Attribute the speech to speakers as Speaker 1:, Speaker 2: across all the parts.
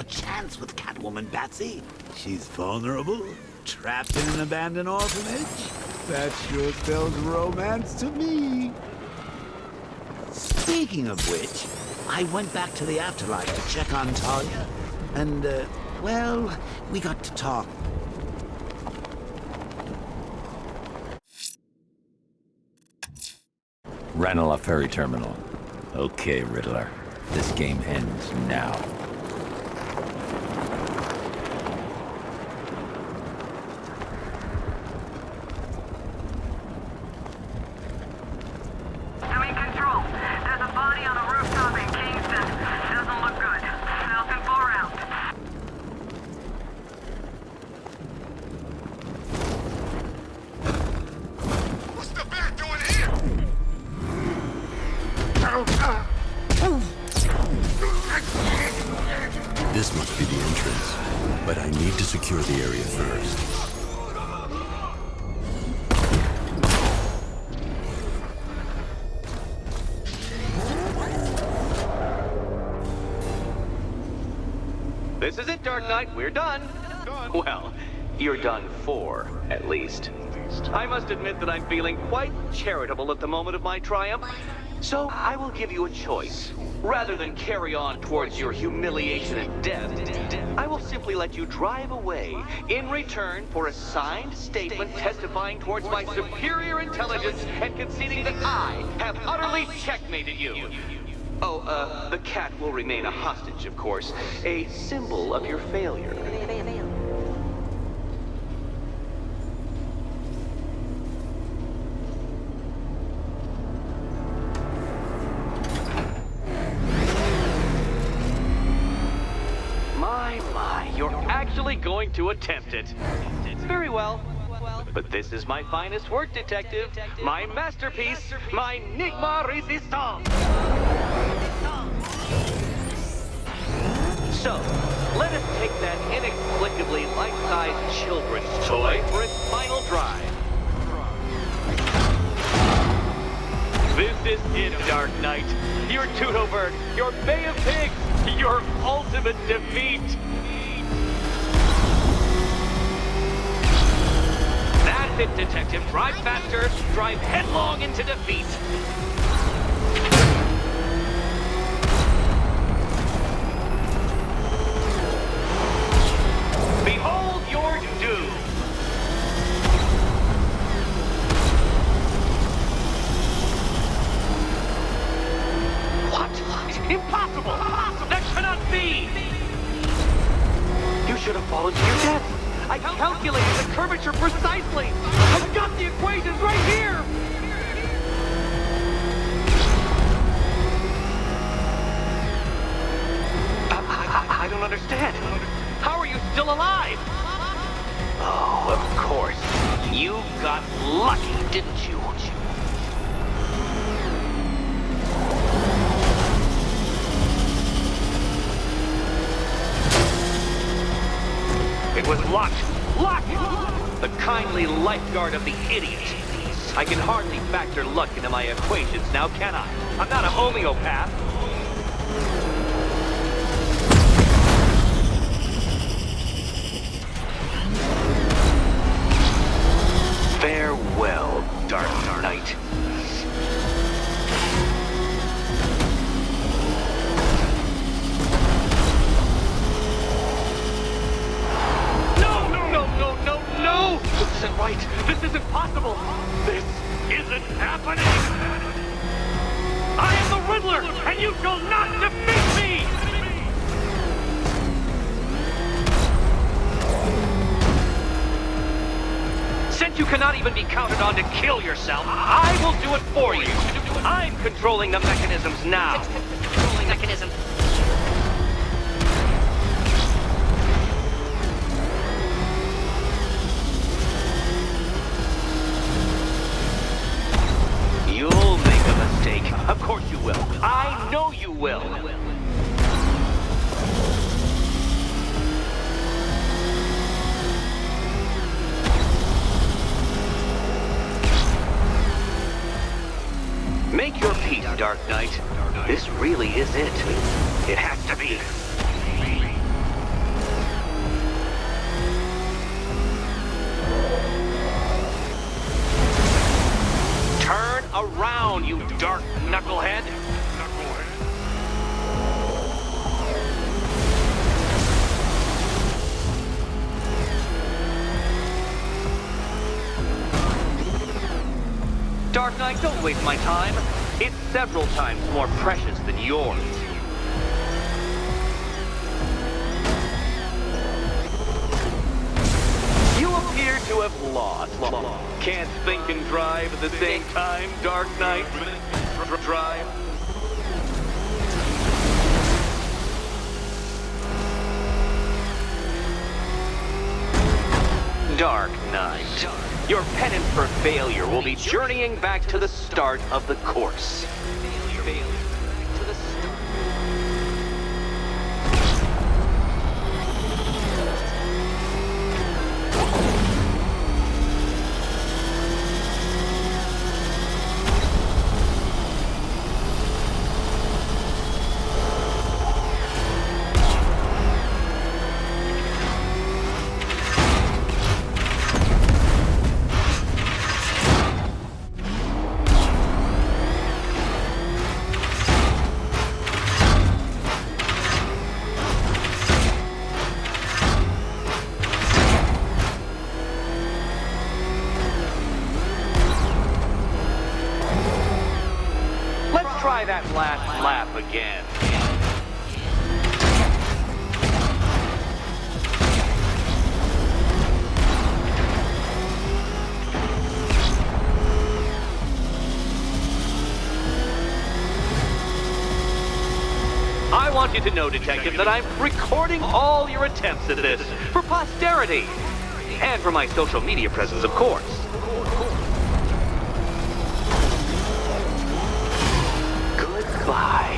Speaker 1: your chance with Catwoman, Batsy. She's vulnerable, trapped in an abandoned orphanage. That sure spells romance to me. Speaking of which, I went back to the afterlife to check on Talia. And, well, we got to talk.
Speaker 2: Ranelagh Ferry Terminal. Okay, Riddler. This game ends now.
Speaker 3: Doing control. There's a body on a rooftop in Kingston. Doesn't look good. Falcon 4 out.
Speaker 4: What's the bat doing here?
Speaker 5: This must be the entrance, but I need to secure the area first.
Speaker 6: This is it, Dark Knight. We're done. Well, you're done for, at least. I must admit that I'm feeling quite charitable at the moment of my triumph. So I will give you a choice. Rather than carry on towards your humiliation and death, I will simply let you drive away in return for a signed statement testifying towards my superior intelligence and conceding that I have utterly checkmated you. Oh, the cat will remain a hostage, of course. A symbol of your failure. My, you're actually going to attempt it. Very well. But this is my finest work, detective. My masterpiece, my Enigma Resistance. So, let us take that inexplicably life-sized children's toy for its final drive. This is it, Dark Knight. Your Tudoberg, your Bay of Pigs, your ultimate defeat. That's it, detective. Drive faster, drive headlong into defeat. Behold your doom! What? Impossible! That cannot be! You should have fallen to your death. I calculated the curvature precisely. I've got the equations right here! I don't understand. How are you still alive? Oh, of course. You got lucky, didn't you? It was luck. Luck! The kindly lifeguard of the idiot. I can hardly factor luck into my equations now, can I? I'm not a homeopath. Farewell, Dark Knight. No! This isn't right. This isn't possible. This isn't happening. I am the Riddler, and you shall not defeat me! Since you cannot even be counted on to kill yourself, I will do it for you. I'm controlling the mechanisms now. Controlling mechanism. You'll make a mistake. Of course you will. I know you will. Make your peace, Dark Knight. This really is it. It has to be. Dark Knight, don't waste my time. It's several times more precious than yours. You appear to have lost. Can't think and drive at the same time, Dark Knight. Drive. Dark Knight. Your penance for failure will be journeying back to the start of the course. Failure. To the start. Try that last lap again. I want you to know, Detective, that I'm recording all your attempts at this for posterity. And for my social media presence, of course. Goodbye.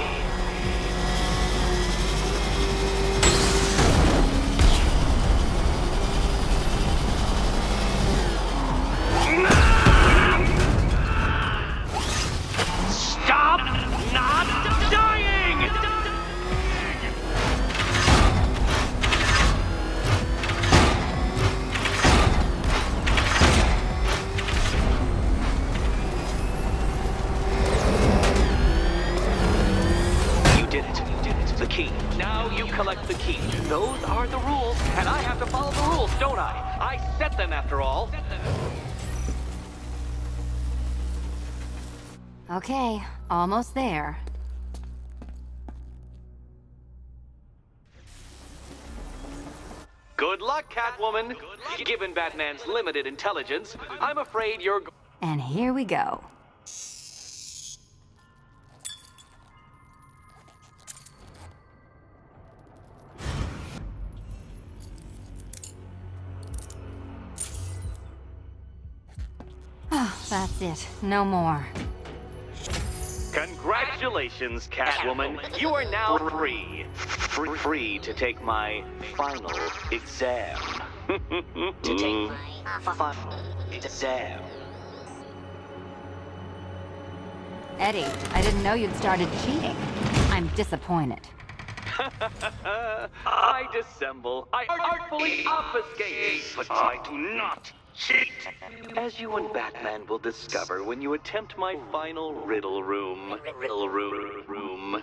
Speaker 6: Stop not dying! You did it. The key. Now you collect the key. Those are the rules, and I have to follow the rules, don't I? I set them after all.
Speaker 7: Okay, almost there.
Speaker 6: Good luck, Catwoman. Given Batman's limited intelligence, I'm afraid you're...
Speaker 7: And here we go. Oh, that's it. No more.
Speaker 6: Congratulations, Catwoman. You are now free. Free to take my final exam. To take my final exam.
Speaker 7: Eddie, I didn't know you'd started cheating. I'm disappointed.
Speaker 6: I dissemble. I artfully obfuscate. But I do not cheat. As you and Batman will discover when you attempt my final riddle room. Riddle room.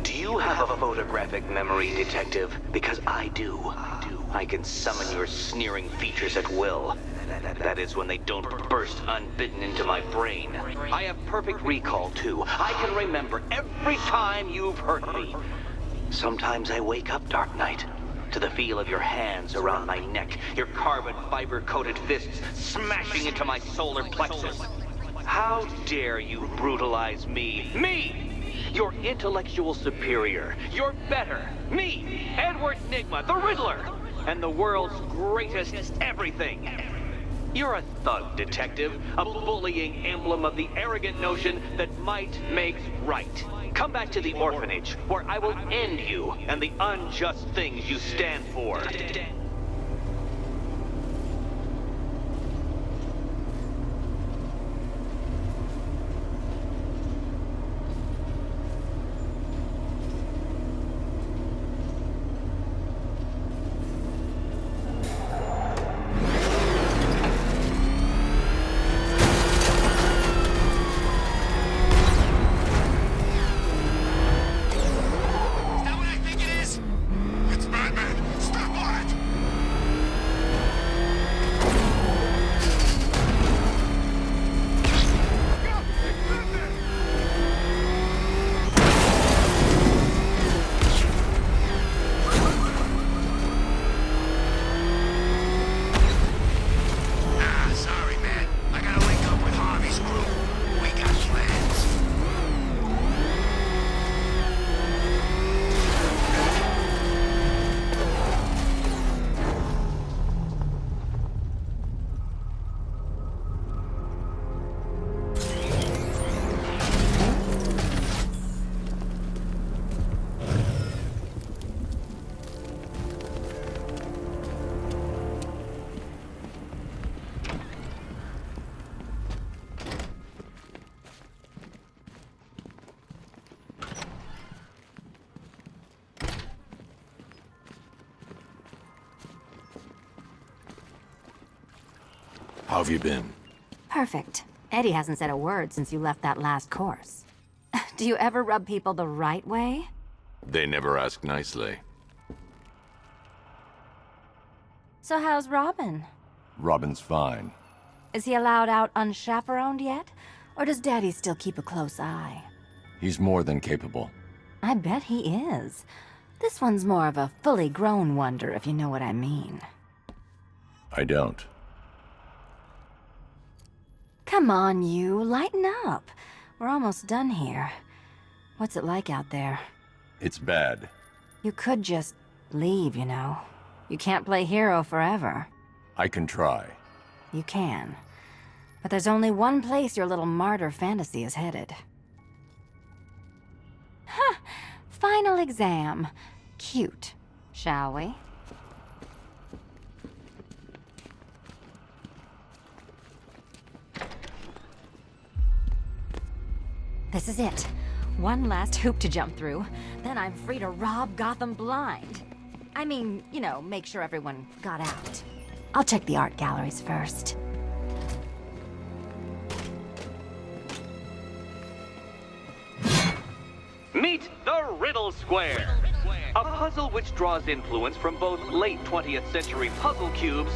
Speaker 6: Do you have a photographic memory, Detective? Because I do. I can summon your sneering features at will. That is when they don't burst unbidden into my brain. I have perfect recall, too. I can remember every time you've hurt me. Sometimes I wake up, Dark Knight, to the feel of your hands around my neck, your carbon fiber-coated fists smashing into my solar plexus. How dare you brutalize me? Me! Your intellectual superior. You're better. Me, Edward Nygma, the Riddler, and the world's greatest everything. You're a thug, Detective, a bullying emblem of the arrogant notion that might makes right. Come back to the orphanage, where I will end you and the unjust things you stand for.
Speaker 5: How have you been?
Speaker 7: Perfect. Eddie hasn't said a word since you left that last course. Do you ever rub people the right way?
Speaker 5: They never ask nicely.
Speaker 7: So how's Robin?
Speaker 5: Robin's fine.
Speaker 7: Is he allowed out unchaperoned yet? Or does Daddy still keep a close eye?
Speaker 5: He's more than capable.
Speaker 7: I bet he is. This one's more of a fully grown wonder, if you know what I mean.
Speaker 5: I don't.
Speaker 7: Come on, you. Lighten up. We're almost done here. What's it like out there?
Speaker 5: It's bad.
Speaker 7: You could just leave, you know. You can't play hero forever.
Speaker 5: I can try.
Speaker 7: You can. But there's only one place your little martyr fantasy is headed. Huh. Final exam. Cute. Shall we? This is it. One last hoop to jump through. Then I'm free to rob Gotham blind. I mean, you know, make sure everyone got out. I'll check the art galleries first.
Speaker 6: Meet the Riddle Square, a puzzle which draws influence from both late 20th century puzzle cubes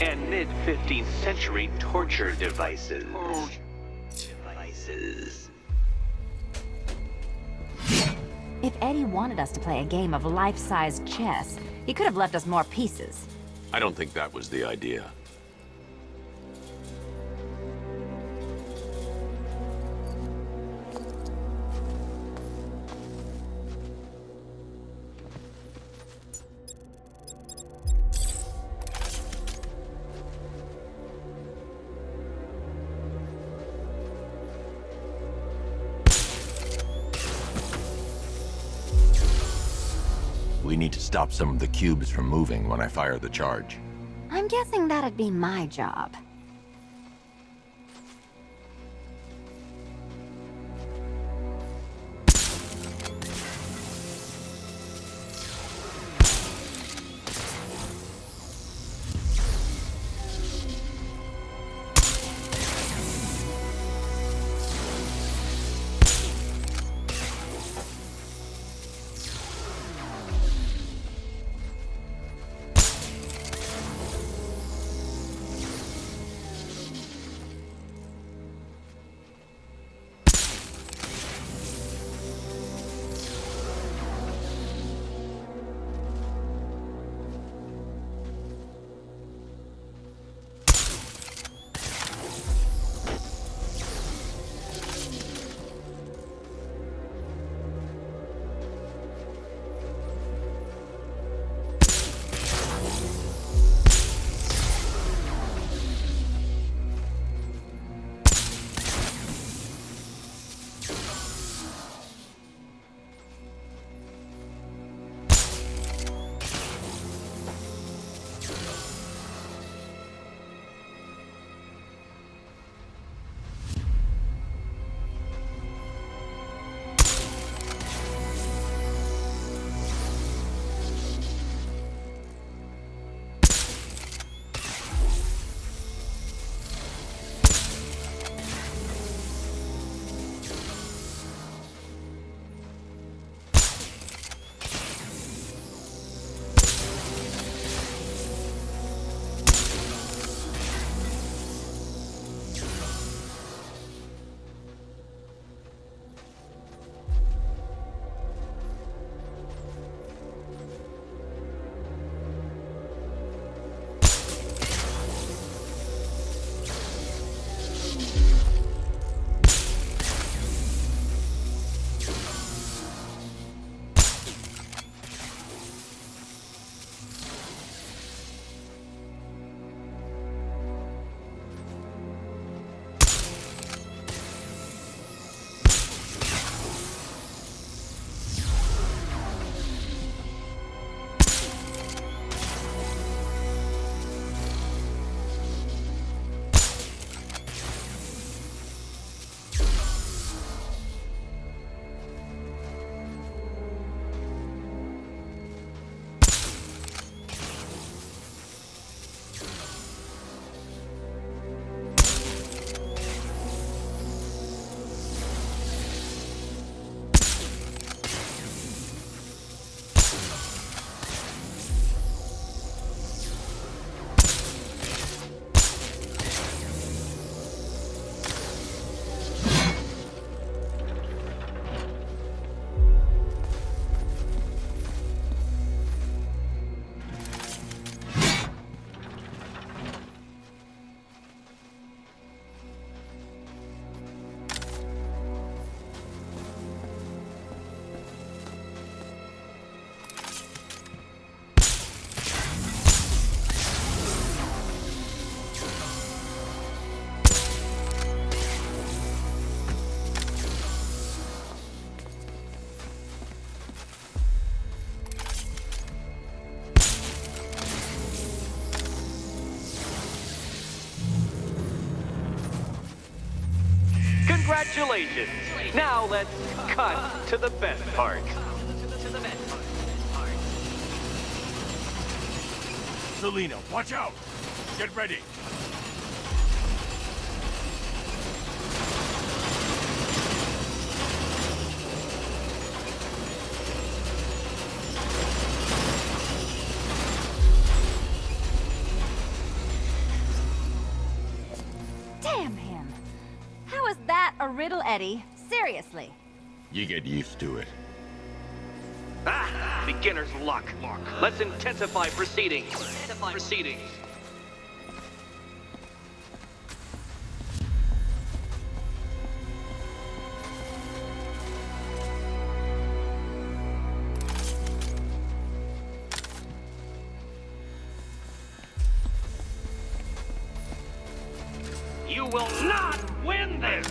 Speaker 6: and mid 15th century torture devices.
Speaker 7: If Eddie wanted us to play a game of life-size chess, he could have left us more pieces.
Speaker 5: I don't think that was the idea. We need to stop some of the cubes from moving when I fire the charge.
Speaker 7: I'm guessing that'd be my job.
Speaker 6: Congratulations! Now let's cut to the best part.
Speaker 5: Selina, watch out! Get ready!
Speaker 7: Damn him. How is that a riddle, Eddie? Seriously.
Speaker 5: You get used to it.
Speaker 6: Ah! Beginner's luck. Let's intensify proceedings. You will not win this!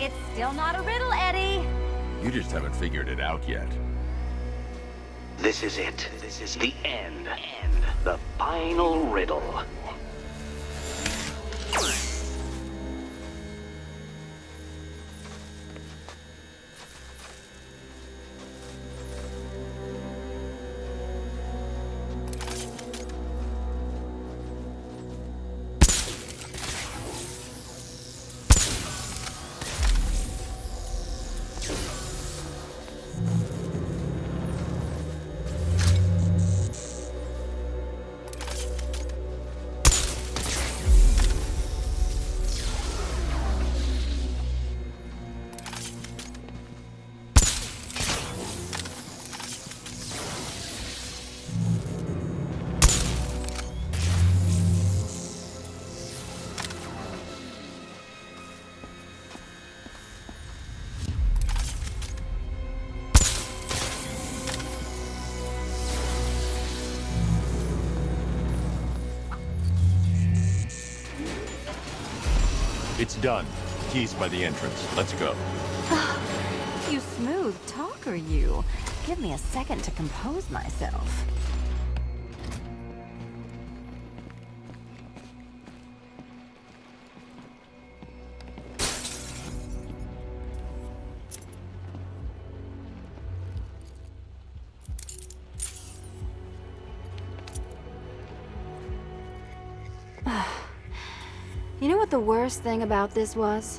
Speaker 7: It's still not a riddle, Eddie.
Speaker 5: You just haven't figured it out yet.
Speaker 6: This is it. This is the end. The final riddle.
Speaker 5: It's done. Keys by the entrance. Let's go.
Speaker 7: You smooth talker, you. Give me a second to compose myself. You know what the worst thing about this was?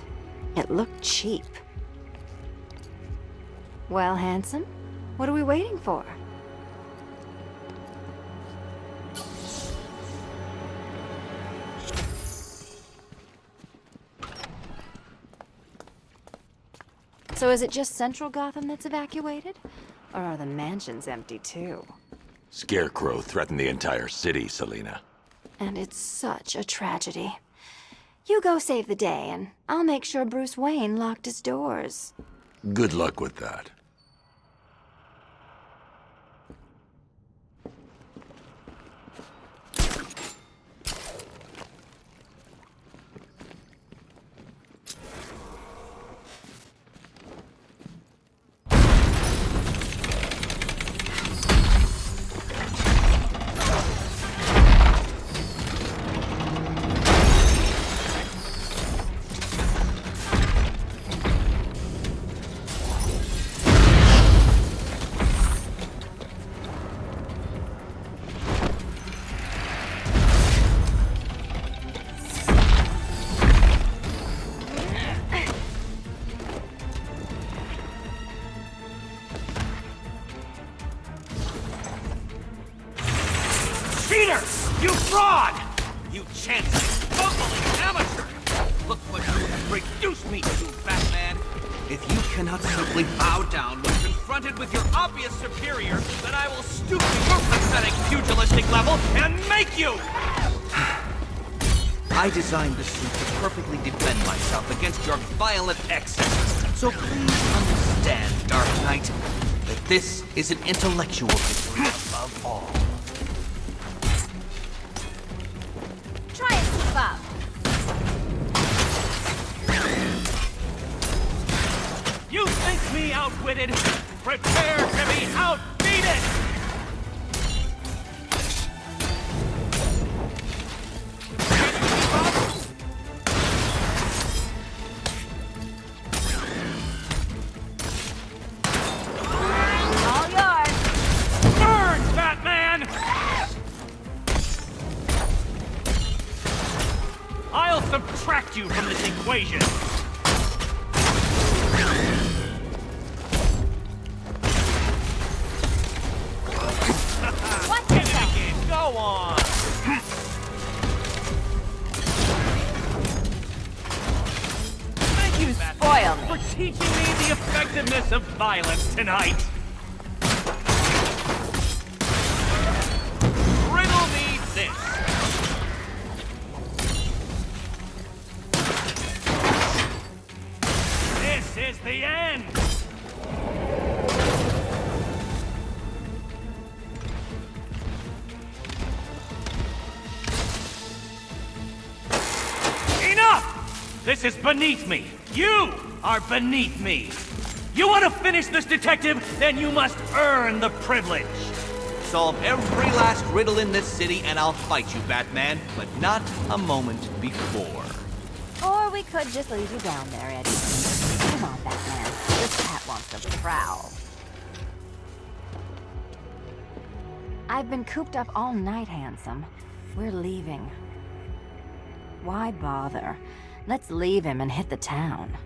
Speaker 7: It looked cheap. Well, handsome, what are we waiting for? So is it just Central Gotham that's evacuated? Or are the mansions empty too?
Speaker 5: Scarecrow threatened the entire city, Selina.
Speaker 7: And it's such a tragedy. You go save the day, and I'll make sure Bruce Wayne locked his doors.
Speaker 5: Good luck with that.
Speaker 8: chances. Bumbling amateur! Look what you have reduced me to, Batman. If you cannot simply bow down when confronted with your obvious superior, then I will stoop to your pathetic pugilistic level and make you! I designed this suit to perfectly defend myself against your violent excesses. So please understand, Dark Knight, that this is an intellectual victory above all.
Speaker 7: Try and keep up.
Speaker 8: You think me outwitted? Prepare to be outbeaten!
Speaker 7: All yours.
Speaker 8: Burn, Batman! I'll subtract you from this equation.
Speaker 7: What
Speaker 8: Get
Speaker 7: the
Speaker 8: it
Speaker 7: hell?
Speaker 8: again. Go on. Thank you,
Speaker 7: Spoil me.
Speaker 8: for teaching me the effectiveness of violence tonight. Riddle me this. This is the end. Enough! This is beneath me. You are beneath me. You want to finish this, detective? Then you must earn the privilege. Solve every last riddle in this city and I'll fight you, Batman, but not a moment before.
Speaker 7: Or we could just leave you down there, Eddie. Come on, Batman. This cat wants to prowl. I've been cooped up all night, handsome. We're leaving. Why bother? Let's leave him and hit the town.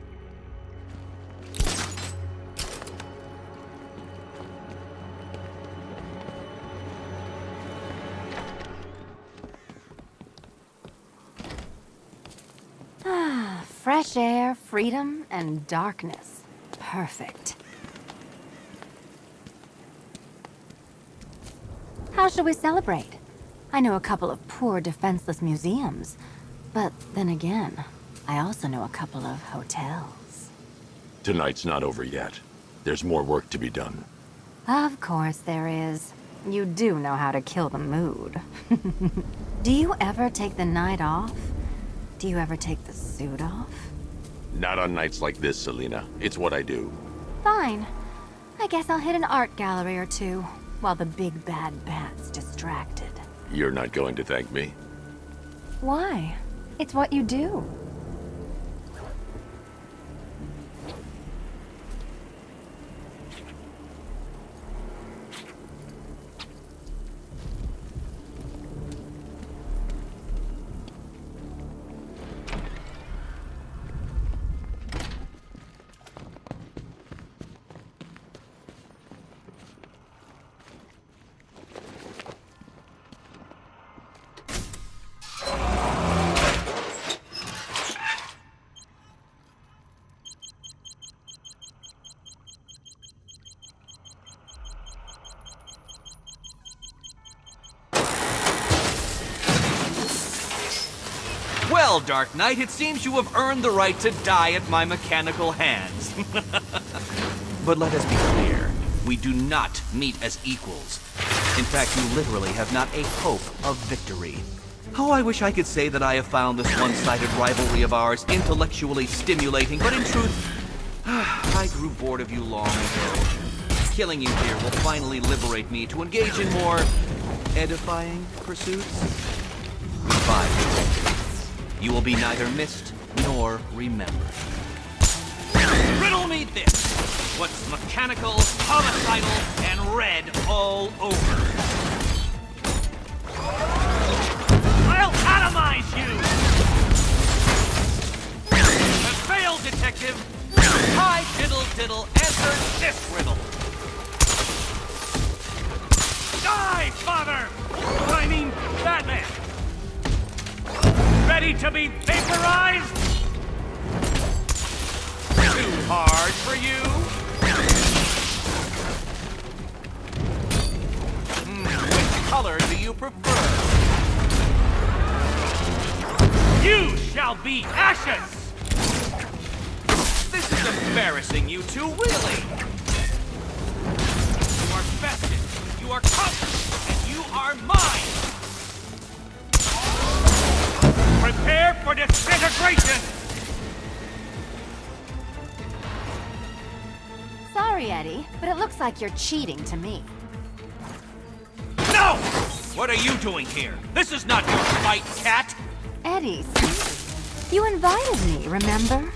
Speaker 7: Ah, fresh air, freedom, and darkness. Perfect. How should we celebrate? I know a couple of poor, defenseless museums. But then again, I also know a couple of hotels.
Speaker 5: Tonight's not over yet. There's more work to be done.
Speaker 7: Of course there is. You do know how to kill the mood. Do you ever take the night off? Do you ever take the suit off?
Speaker 5: Not on nights like this, Selina. It's what I do.
Speaker 7: Fine. I guess I'll hit an art gallery or two, while the big bad bat's distracted.
Speaker 5: You're not going to thank me?
Speaker 7: Why? It's what you do.
Speaker 6: Well, Dark Knight, it seems you have earned the right to die at my mechanical hands. But let us be clear, we do not meet as equals. In fact, you literally have not a hope of victory. Oh, I wish I could say that I have found this one-sided rivalry of ours intellectually stimulating, but in truth, I grew bored of you long ago. Killing you here will finally liberate me to engage in more edifying pursuits. Goodbye. You will be neither missed nor remembered. Riddle me this. What's mechanical, homicidal, and red all over?
Speaker 8: I'll atomize you! A failed detective!
Speaker 6: Hi, diddle diddle, answer this riddle.
Speaker 8: Die, father! I mean, Batman! Ready to be vaporized? Too hard for you? Which color do you prefer? You shall be ashes! This is embarrassing, you two, really! You are vested, you are conquered, and you are mine! Prepare for disintegration!
Speaker 7: Sorry, Eddie, but it looks like you're cheating to me.
Speaker 8: No! What are you doing here? This is not your fight, cat!
Speaker 7: Eddie, see? You invited me, remember?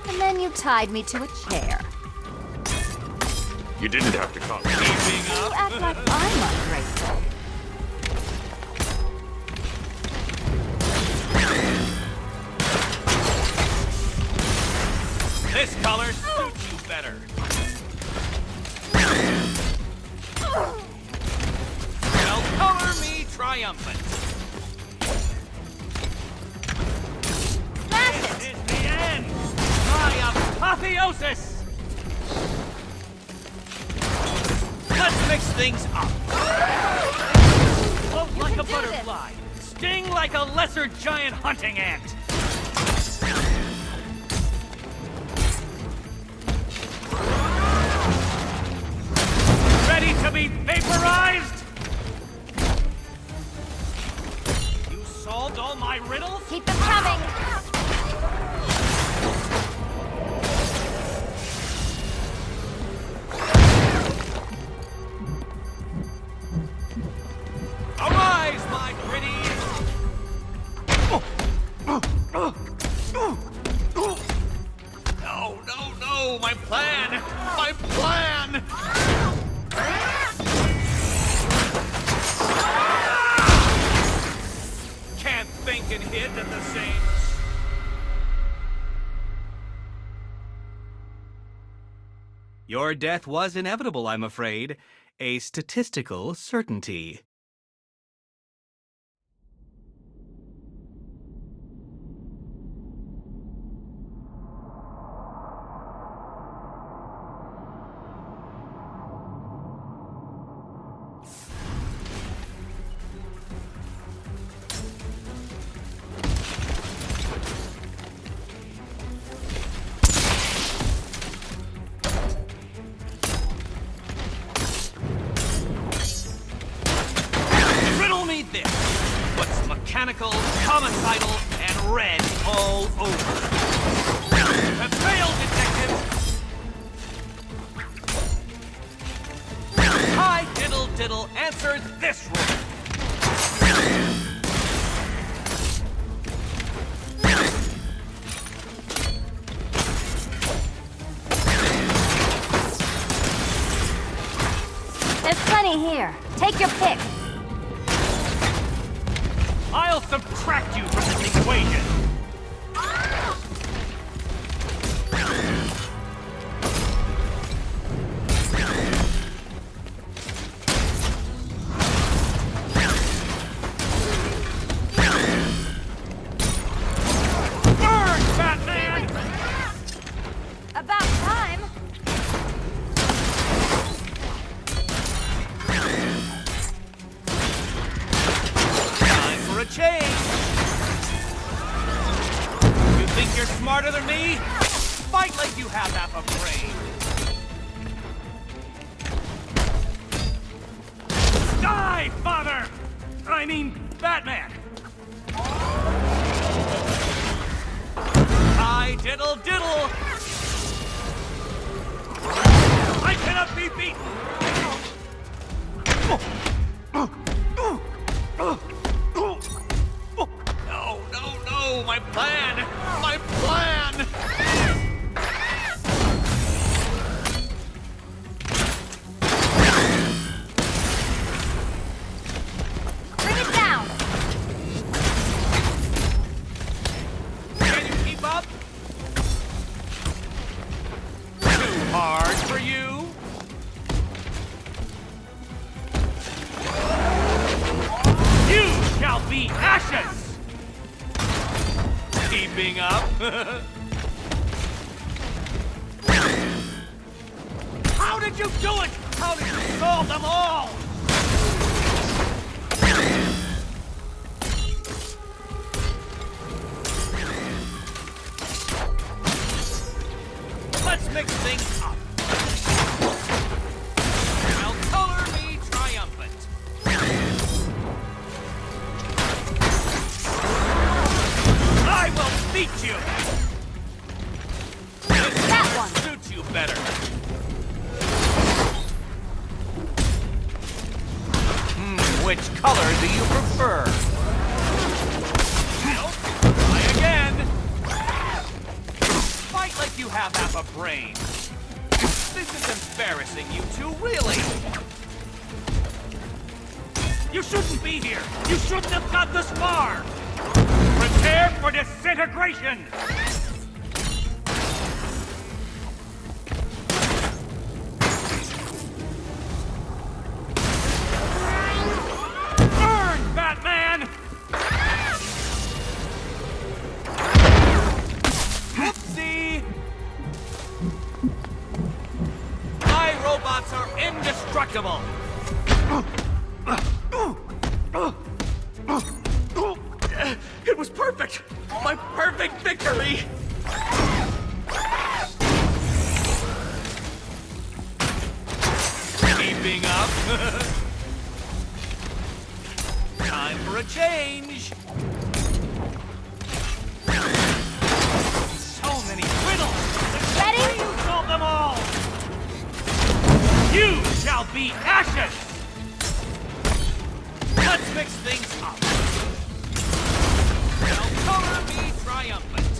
Speaker 7: And then you tied me to a chair.
Speaker 5: You didn't have to come.
Speaker 8: Keeping
Speaker 7: You
Speaker 8: up?
Speaker 7: act like I'm ungrateful.
Speaker 8: This color suits you better. Well, color me triumphant.
Speaker 7: Smash
Speaker 8: This
Speaker 7: it!
Speaker 8: is the end! My apotheosis! Let's mix things up. Float like a
Speaker 7: can do
Speaker 8: butterfly. Sting like a lesser giant hunting ant. Ready to be vaporized? You solved all my riddles?
Speaker 7: Keep them coming!
Speaker 8: Arise, my pretties! No, my plan! My plan! Can't think and hit at the same... Your death was inevitable, I'm afraid. A statistical certainty. Riddle me this. What's mechanical, homicidal, and red all over? Have failed, detective! Hi, diddle diddle answers this riddle.
Speaker 7: There's plenty here. Take your pick.
Speaker 8: I'll subtract you from this equation. Burn, Batman!
Speaker 7: About time.
Speaker 8: Time for a change. You think you're smarter than me? Fight like you have half a brain. Die, father! I mean, Batman! I diddle diddle! I cannot be beaten! No, my plan! My plan!
Speaker 7: Bring it down.
Speaker 8: Can you keep up? Too hard for you? How did you do it? How did you solve them all? Let's mix things up. Now color me triumphant. I will beat you.
Speaker 7: That one!
Speaker 8: Suits you better. Which color do you prefer? Nope. Try again. Fight like you have half a brain. This is embarrassing, you two, really. You shouldn't be here. You shouldn't have got this far. Prepare for disintegration. Burn, Batman! Whoopsie! My robots are indestructible. It was perfect! My perfect victory! Keeping up? Time for a change! So many riddles!
Speaker 7: Ready?
Speaker 8: You solve them all! You shall be ashes! Let's mix things up. Now color me triumphant.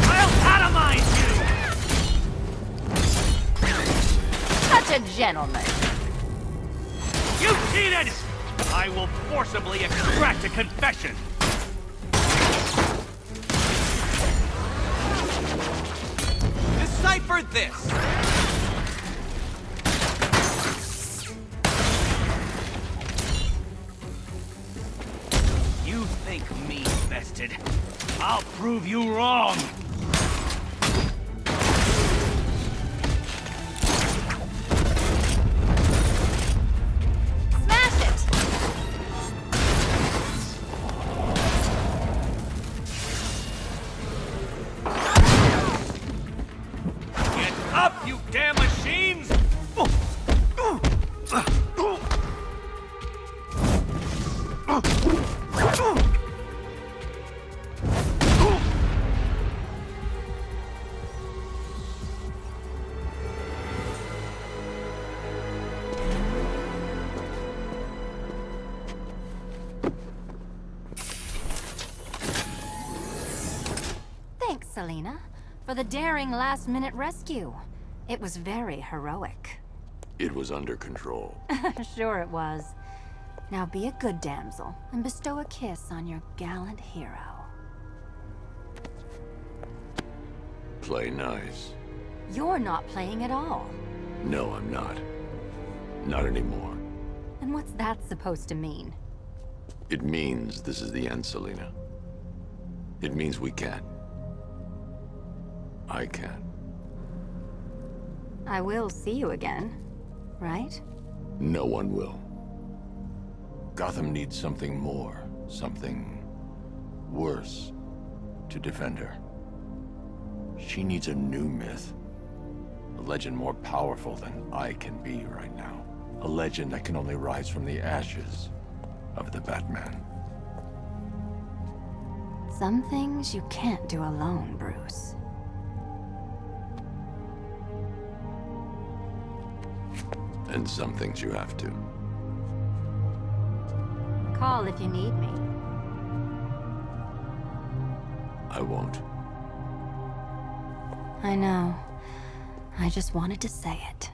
Speaker 8: I'll atomize you!
Speaker 7: Such a gentleman.
Speaker 8: You cheated! I will forcibly extract a confession. Decipher this. You think me bested? I'll prove you wrong.
Speaker 7: Smash it!
Speaker 8: Get up, you damn machines!
Speaker 7: Thanks, Selina, for the daring last-minute rescue. It was very heroic.
Speaker 5: It was under control.
Speaker 7: Sure it was. Now be a good damsel and bestow a kiss on your gallant hero.
Speaker 5: Play nice.
Speaker 7: You're not playing at all.
Speaker 5: No, I'm not. Not anymore.
Speaker 7: And what's that supposed to mean?
Speaker 5: It means this is the end, Selina. It means we can't. I can't.
Speaker 7: I will see you again, right?
Speaker 5: No one will. Gotham needs something more, something worse to defend her. She needs a new myth. A legend more powerful than I can be right now. A legend that can only rise from the ashes of the Batman.
Speaker 7: Some things you can't do alone, Bruce.
Speaker 5: And some things you have to.
Speaker 7: Call if you need me.
Speaker 5: I won't.
Speaker 7: I know. I just wanted to say it.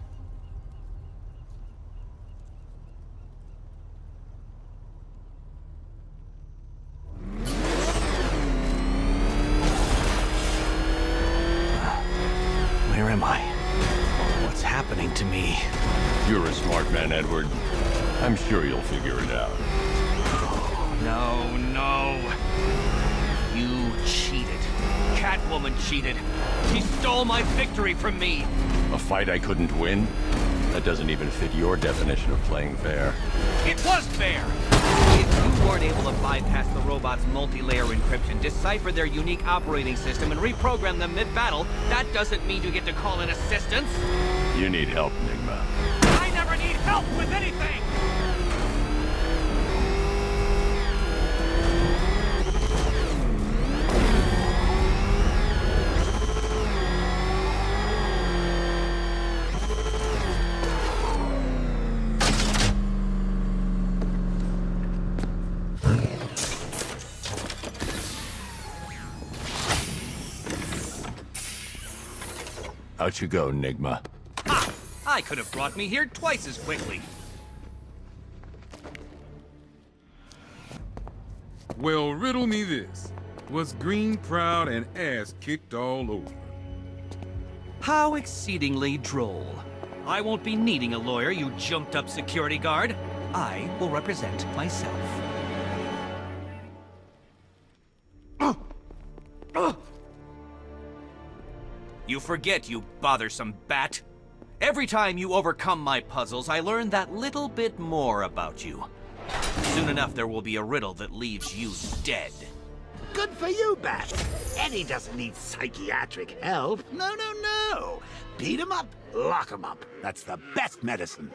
Speaker 8: Where am I? What's happening to me?
Speaker 5: You're a smart man Edward. I'm sure you'll figure it out.
Speaker 8: No, no. You cheated. Catwoman cheated. She stole my victory from me.
Speaker 5: A fight I couldn't win? That doesn't even fit your definition of playing fair.
Speaker 8: It was fair! If you weren't able to bypass the robot's multi-layer encryption, decipher their unique operating system, and reprogram them mid-battle, that doesn't mean you get to call in assistance.
Speaker 5: You need help, Nigma.
Speaker 8: I never need help with anything!
Speaker 5: Out you go, Nigma.
Speaker 8: Ha! I could have brought me here twice as quickly.
Speaker 9: Well, riddle me this. Was Green proud and ass kicked all over?
Speaker 8: How exceedingly droll. I won't be needing a lawyer, you jumped-up security guard. I will represent myself. You forget, you bothersome bat. Every time you overcome my puzzles, I learn that little bit more about you. Soon enough, there will be a riddle that leaves you dead.
Speaker 1: Good for you, Bat. Eddie doesn't need psychiatric help. No, no, no. Beat him up, lock him up. That's the best medicine.